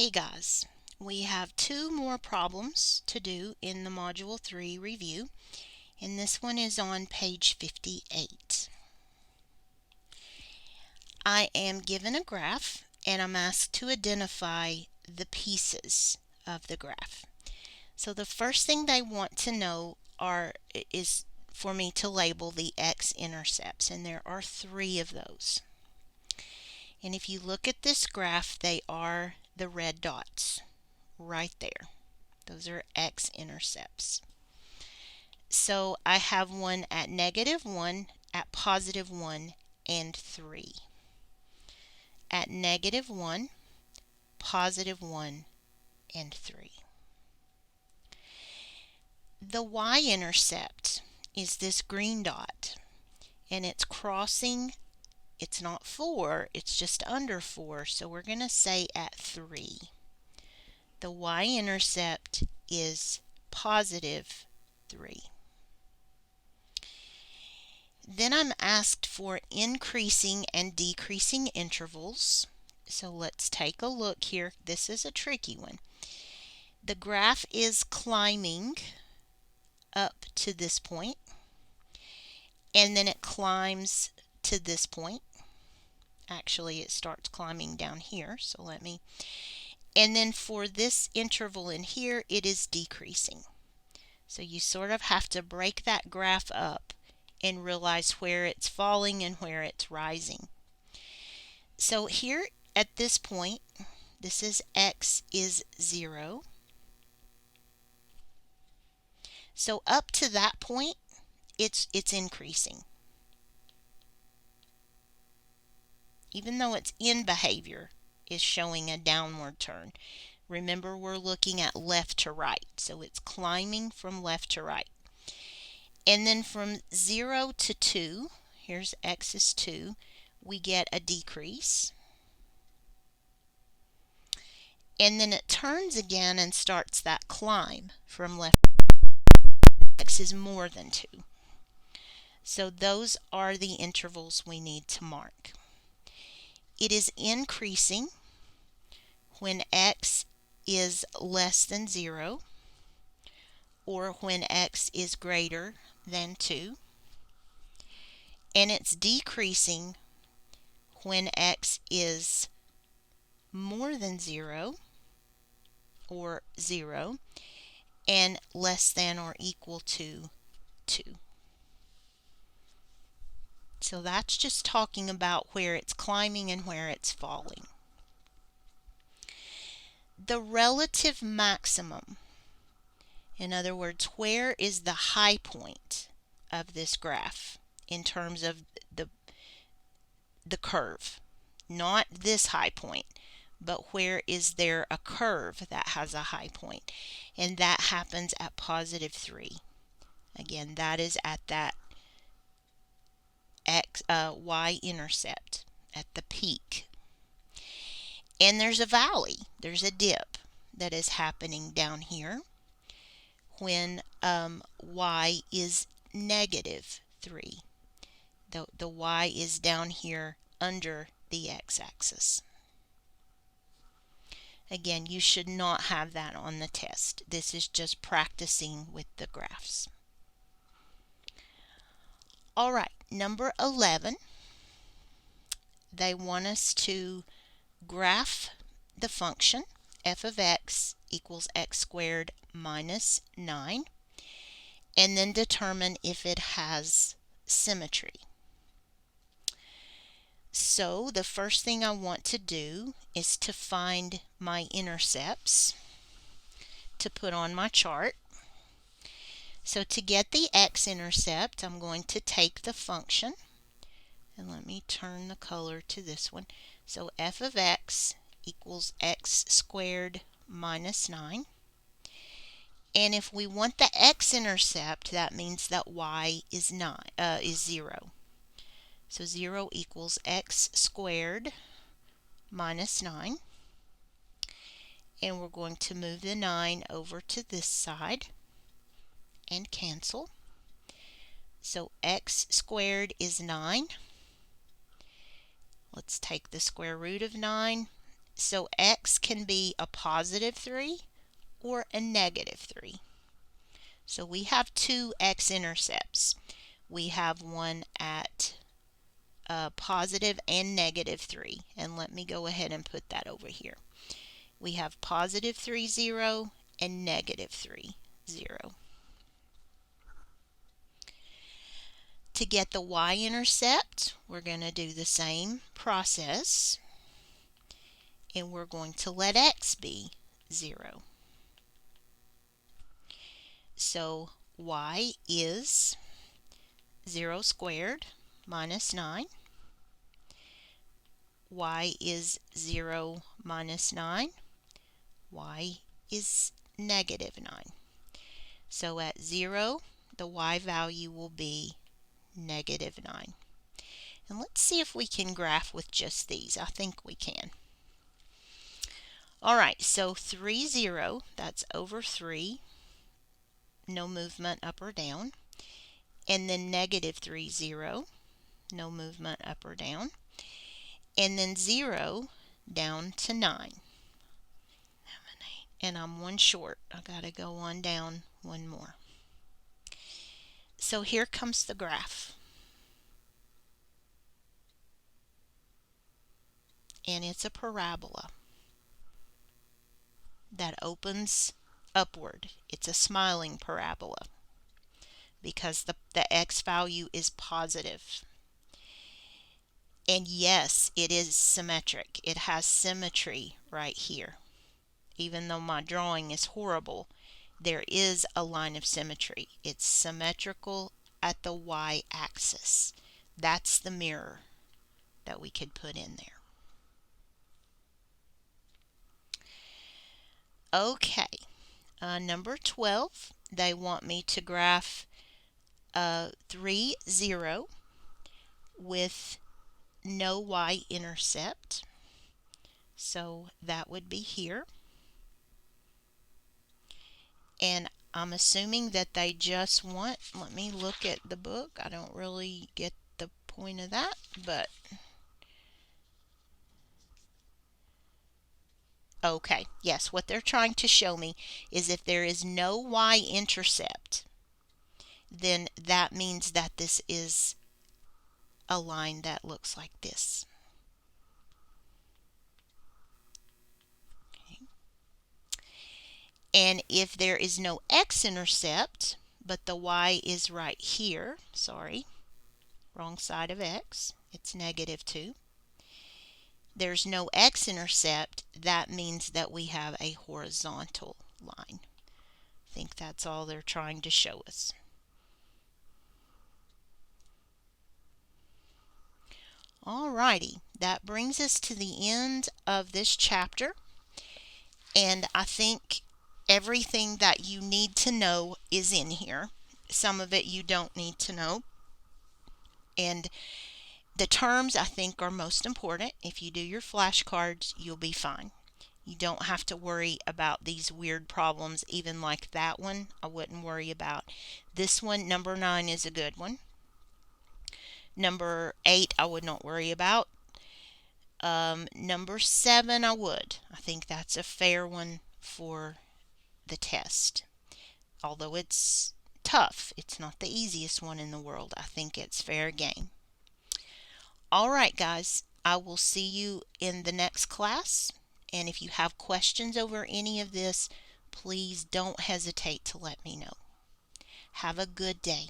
Hey guys, we have two more problems to do in the Module 3 review, and this one is on page 58. I am given a graph and I'm asked to identify the pieces of the graph. So the first thing they want to know is for me to label the X-intercepts, and there are 3 of those. And if you look at this graph, they are the red dots right there. Those are X-intercepts. So I have one at -1, at +1, and 3. At -1, +1, and 3. The Y-intercept is this green dot, and it's crossing. It's not 4, it's just under 4, so we're going to say at 3. The Y-intercept is +3. Then I'm asked for increasing and decreasing intervals. So let's take a look here. This is a tricky one. The graph is climbing up to this point, and then it climbs to this point. Actually, it starts climbing down here, and then for this interval in here, it is decreasing. So you sort of have to break that graph up and realize where it's falling and where it's rising. So here at this point, this is X is 0. So up to that point, it's increasing. Even though its end behavior is showing a downward turn. Remember, we're looking at left to right, so it's climbing from left to right. And then from 0 to 2, here's X is 2, we get a decrease. And then it turns again and starts that climb from left. X is more than 2. So those are the intervals we need to mark. It is increasing when X is less than 0, or when X is greater than 2. And it's decreasing when X is more than 0, or 0, and less than or equal to 2. So that's just talking about where it's climbing and where it's falling. The relative maximum, in other words, where is the high point of this graph in terms of the curve? Not this high point, but where is there a curve that has a high point? And that happens at +3. Again, that is at that Y-intercept, at the peak. And there's a valley, there's a dip that is happening down here when Y is -3. The Y is down here under the x-axis. Again, you should not have that on the test. This is just practicing with the graphs. All right, number 11, they want us to graph the function f of x equals x squared minus 9, and then determine if it has symmetry. So the first thing I want to do is to find my intercepts to put on my chart. So to get the x-intercept, I'm going to take the function, and let me turn the color to this one. So f of x equals x squared minus 9. And if we want the x-intercept, that means that y is 0. So 0 equals x squared minus 9. And we're going to move the 9 over to this side and cancel. So x squared is 9. Let's take the square root of 9, So X can be a positive 3 or a negative 3. So we have two X-intercepts. We have one at positive and negative 3. And let me go ahead and put that over here. We have positive 3, 0 and negative 3, 0. To get the y-intercept, we're going to do the same process, and we're going to let x be 0. So y is 0 squared minus 9. Y is 0 minus 9. Y is negative 9. So at 0, the y value will be negative 9. And let's see if we can graph with just these. I think we can. Alright, so 3, 0, that's over 3. No movement up or down. And then negative 3, 0. No movement up or down. And then 0 down to 9. And I'm one short. I gotta go on down one more. So here comes the graph. And it's a parabola that opens upward. It's a smiling parabola because the x value is positive. And yes, it is symmetric. It has symmetry right here. Even though my drawing is horrible, there is a line of symmetry. It's symmetrical at the y-axis. That's the mirror that we could put in there. Okay, number 12, they want me to graph 3, 0 with no y-intercept. So that would be here. And I'm assuming that they just want, let me look at the book. I don't really get the point of that, but okay, yes, what they're trying to show me is if there is no y-intercept, then that means that this is a line that looks like this. Okay. And if there is no x-intercept, but the y is right here, sorry, wrong side of x, it's negative 2. There's no x-intercept, that means that we have a horizontal line. I think that's all they're trying to show us. Alrighty, that brings us to the end of this chapter, and I think everything that you need to know is in here. Some of it you don't need to know, and the terms I think are most important. If you do your flashcards, you'll be fine. You don't have to worry about these weird problems, even like that one. I wouldn't worry about. This one, number 9, is a good one. Number 8, I would not worry about. Number 7, I would. I think that's a fair one for the test. Although it's tough, it's not the easiest one in the world. I think it's fair game. Alright guys, I will see you in the next class, and if you have questions over any of this, please don't hesitate to let me know. Have a good day.